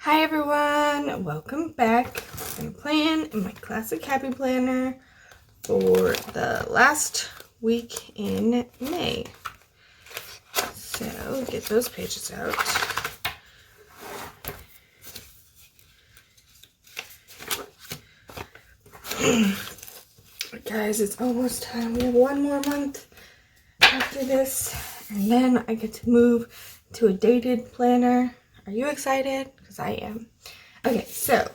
Hi everyone, welcome back. I'm gonna plan in my classic happy planner for the last week in May. So get those pages out. Guys, it's almost time. We have one more month after this, and then I get to move to a dated planner. Are you excited? Because I am. Okay, so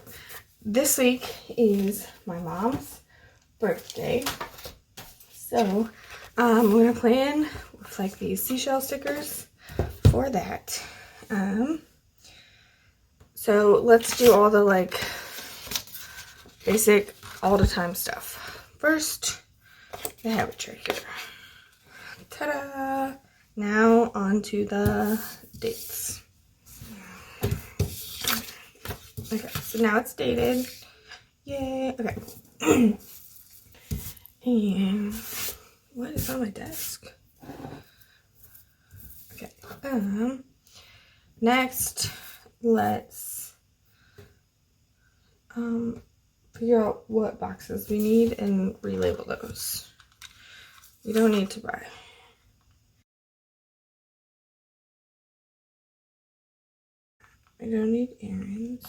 this week is my mom's birthday. So I'm gonna plan with like these seashell stickers for that. So let's do all the like basic all the time stuff. First, I have a tray here. Ta-da! Now on to the dates. Okay, so now it's dated. Yay! Okay. And what is on my desk? Okay. Next, let's figure out what boxes we need and relabel those. We don't need to buy. I don't need errands.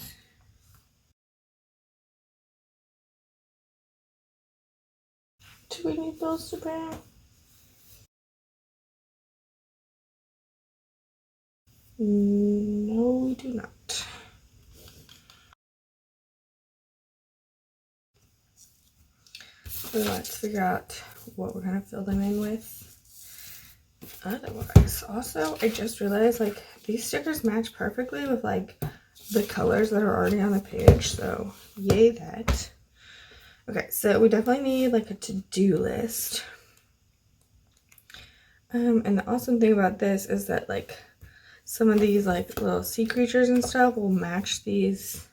Do we need those to buy? No, we do not. So let's figure out what we're gonna fill them in with. Otherwise, also, I just realized like these stickers match perfectly with like the colors that are already on the page, so yay that. Okay, so we definitely need like a to-do list. And the awesome thing about this is that like some of these like little sea creatures and stuff will match these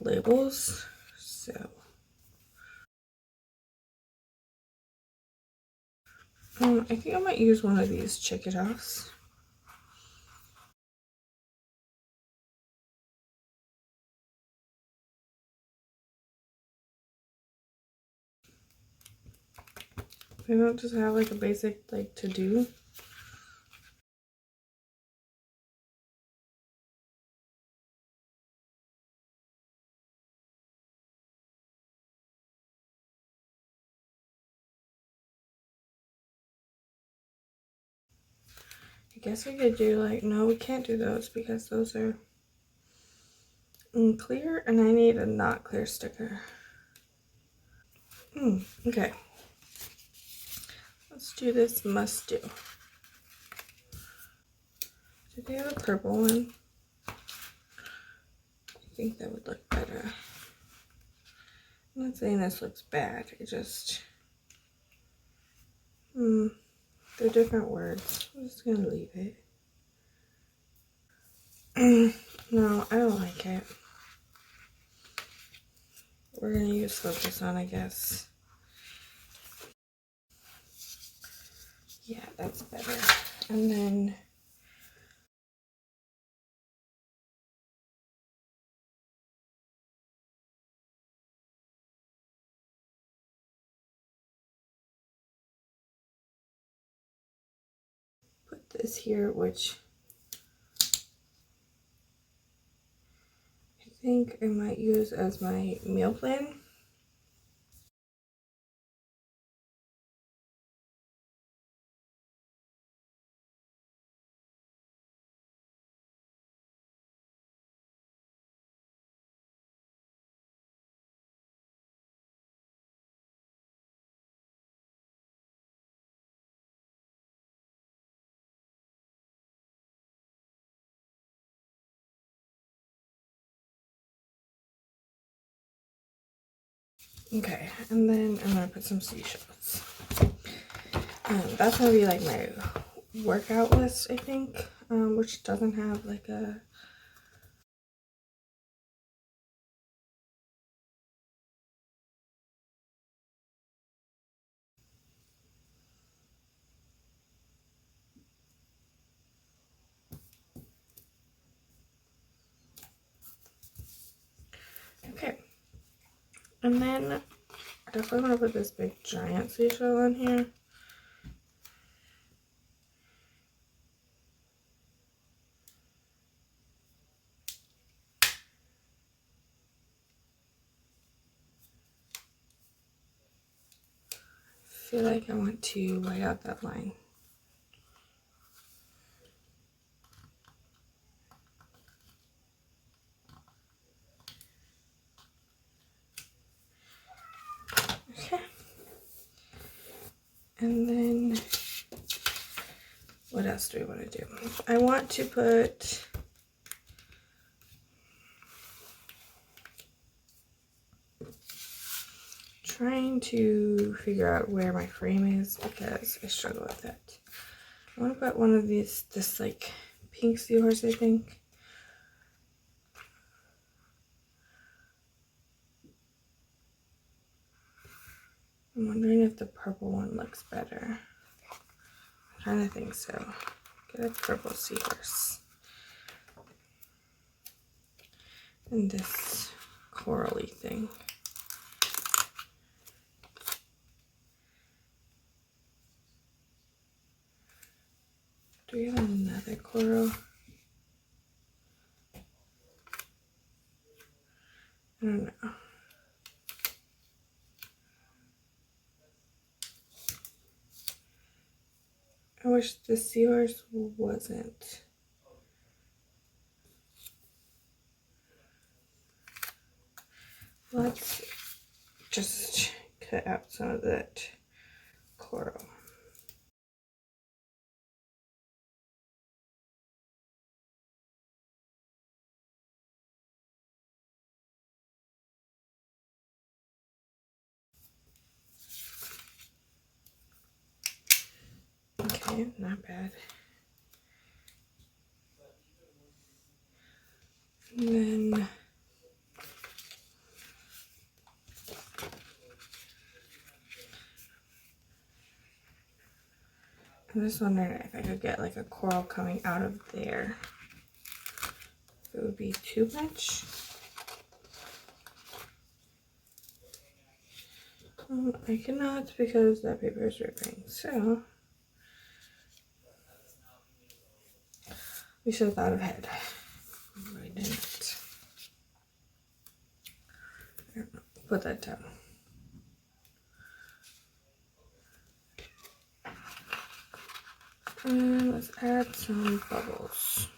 labels. So I think I might use one of these Chickadoffs. I don't just have like a basic like to do. I guess I could do like, no, we can't do those because those are clear and I need a not clear sticker. Okay. Let's do this must do. Do they have a purple one? I think that would look better. I'm not saying this looks bad. It just, they're different words. I'm just gonna leave it. No, I don't like it. We're gonna use focus on, I guess. Yeah, that's better. And then put this here, which I think I might use as my meal plan. Okay, and then I'm gonna put some seashells. That's gonna be like my workout list, I think, which doesn't have like a And then I definitely want to put this big giant seashell on here. I feel like I want to white out that line. Okay. And then what else do we want to do? I want to put trying to figure out where my frame is because I struggle with it. I want to put one of these, this like pink seahorse, I think. I'm wondering if the purple one looks better. I kind of think so. Get a purple seahorse. And this corally thing. Do we have another coral? I don't know. I wish the seahorse wasn't. Let's just cut out some of that coral. Okay, not bad. And then I'm just wondering if I could get like a coral coming out of there. If it would be too much. I cannot because that paper is ripping. So we should have thought ahead. I didn't. I don't know. Put that down. And let's add some bubbles.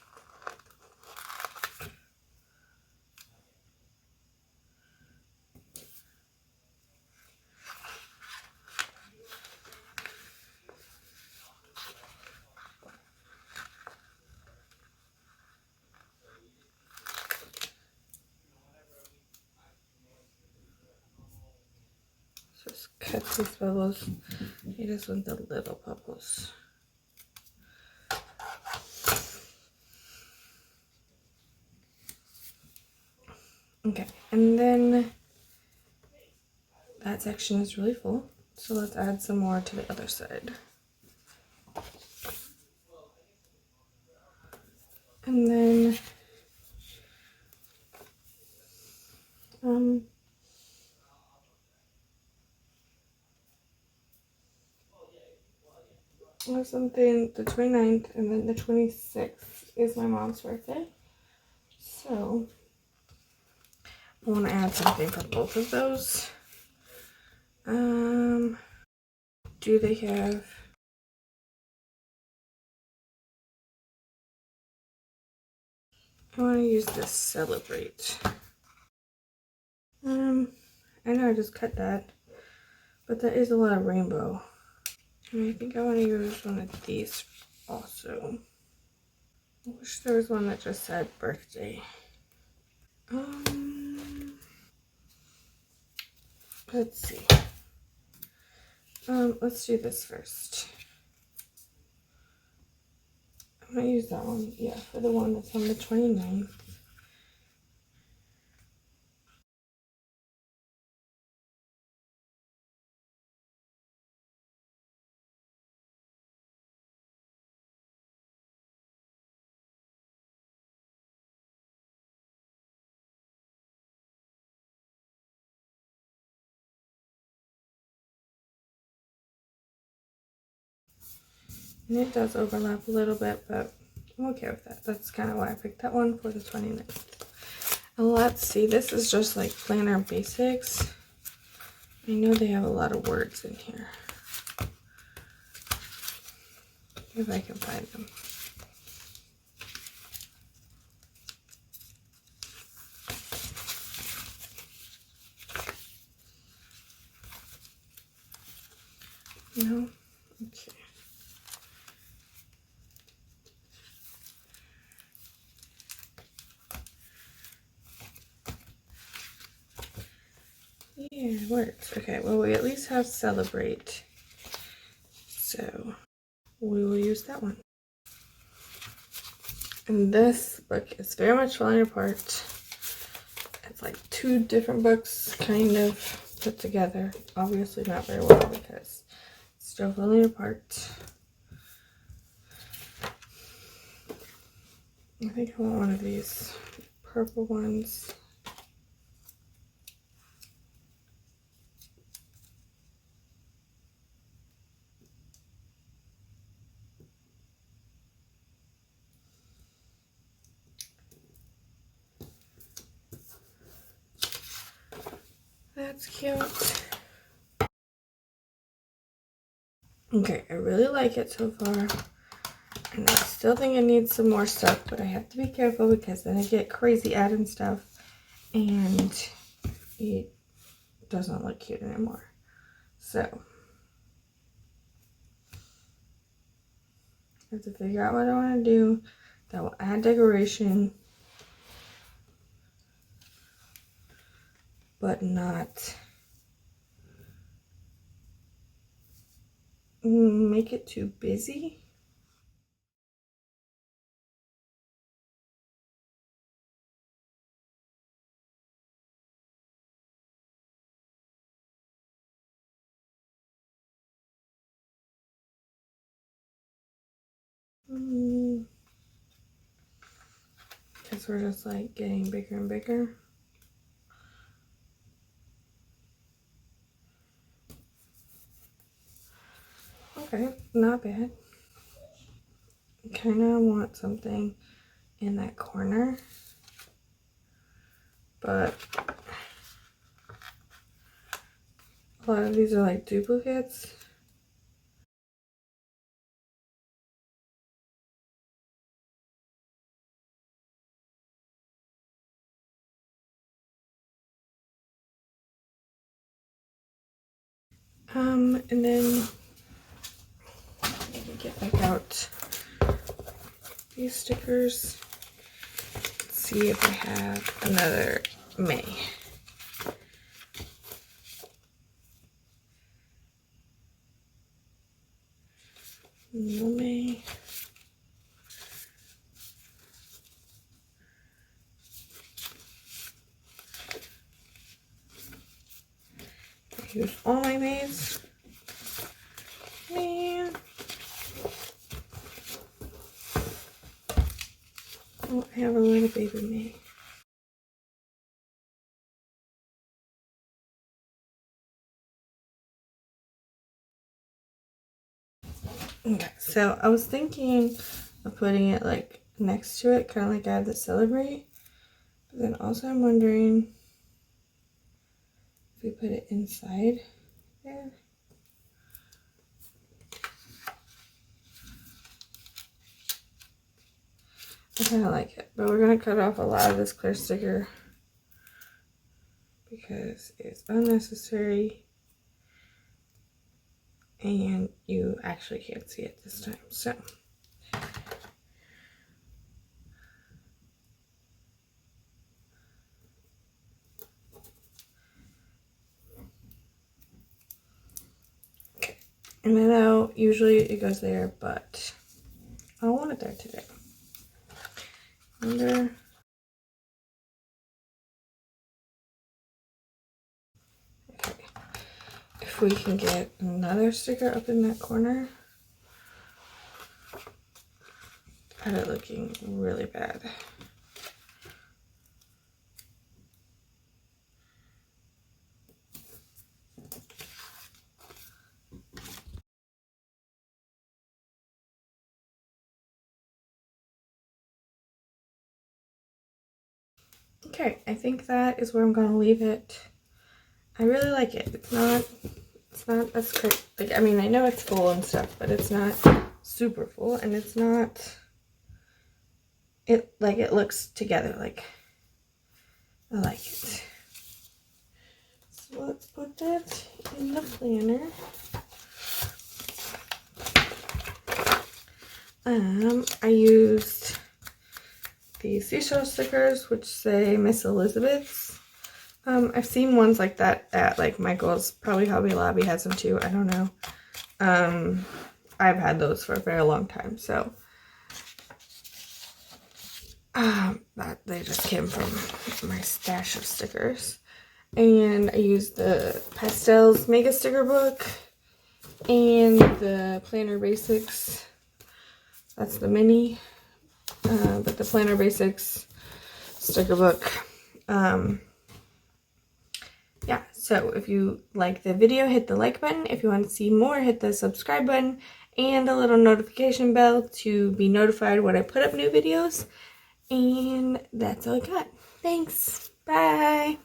Just cut these bubbles. I just want the little bubbles. Okay, and then that section is really full, so let's add some more to the other side. And then or something, the 29th and then the 26th is my mom's birthday. So I want to add something for both of those. Do they have I want to use this celebrate. I know I just cut that, but that is a lot of rainbow. And I think I want to use one of these also. I wish there was one that just said birthday. Let's see. Let's do this first. I'm gonna use that one, yeah, for the one that's on the 29th. And it does overlap a little bit, but I'm okay with that. That's kind of why I picked that one for the 29th. And let's see, this is just like planner basics. I know they have a lot of words in here. If I can find them. No? Okay. Yeah, it works. Okay, well, we at least have celebrate. So we will use that one. And this book is very much falling apart. It's like two different books kind of put together. Obviously not very well because it's still falling apart. I think I want one of these purple ones. That's cute. Okay, I really like it so far. And I still think it needs some more stuff, but I have to be careful because then I get crazy adding stuff and it doesn't look cute anymore. So I have to figure out what I want to do that will add decoration, but not make it too busy. Because we're just like getting bigger and bigger. Okay, not bad. I kind of want something in that corner, but a lot of these are like duplicates. And then get back out these stickers. Let's see if I have another May. No May. Here's all my Mays. Man. Oh, I have a little baby May. Okay, so I was thinking of putting it like next to it, kind of like I had the celebrate. But then also I'm wondering if we put it inside there. I kind of like it, but we're going to cut off a lot of this clear sticker because it's unnecessary and you actually can't see it this time. So okay, and I know usually it goes there, but I don't want it there today. Wonder if we can get another sticker up in that corner. Got it looking really bad. Okay, I think that is where I'm gonna leave it. I really like it. It's not as crazy. Like, I mean, I know it's full and stuff, but it's not super full, and it's not, it looks together. Like, I like it. So let's put that in the planner. I used these seashell stickers, which say Miss Elizabeth's. I've seen ones like that at like Michael's. Probably Hobby Lobby has them too. I don't know. I've had those for a very long time, so they just came from my stash of stickers. And I used the Pastels Mega Sticker Book and the Planner Basics. That's the mini, but the Planner Basics sticker book. Yeah, so if you like the video, hit the like button. If you want to see more, hit the subscribe button and a little notification bell to be notified when I put up new videos. And that's all I got. Thanks. Bye.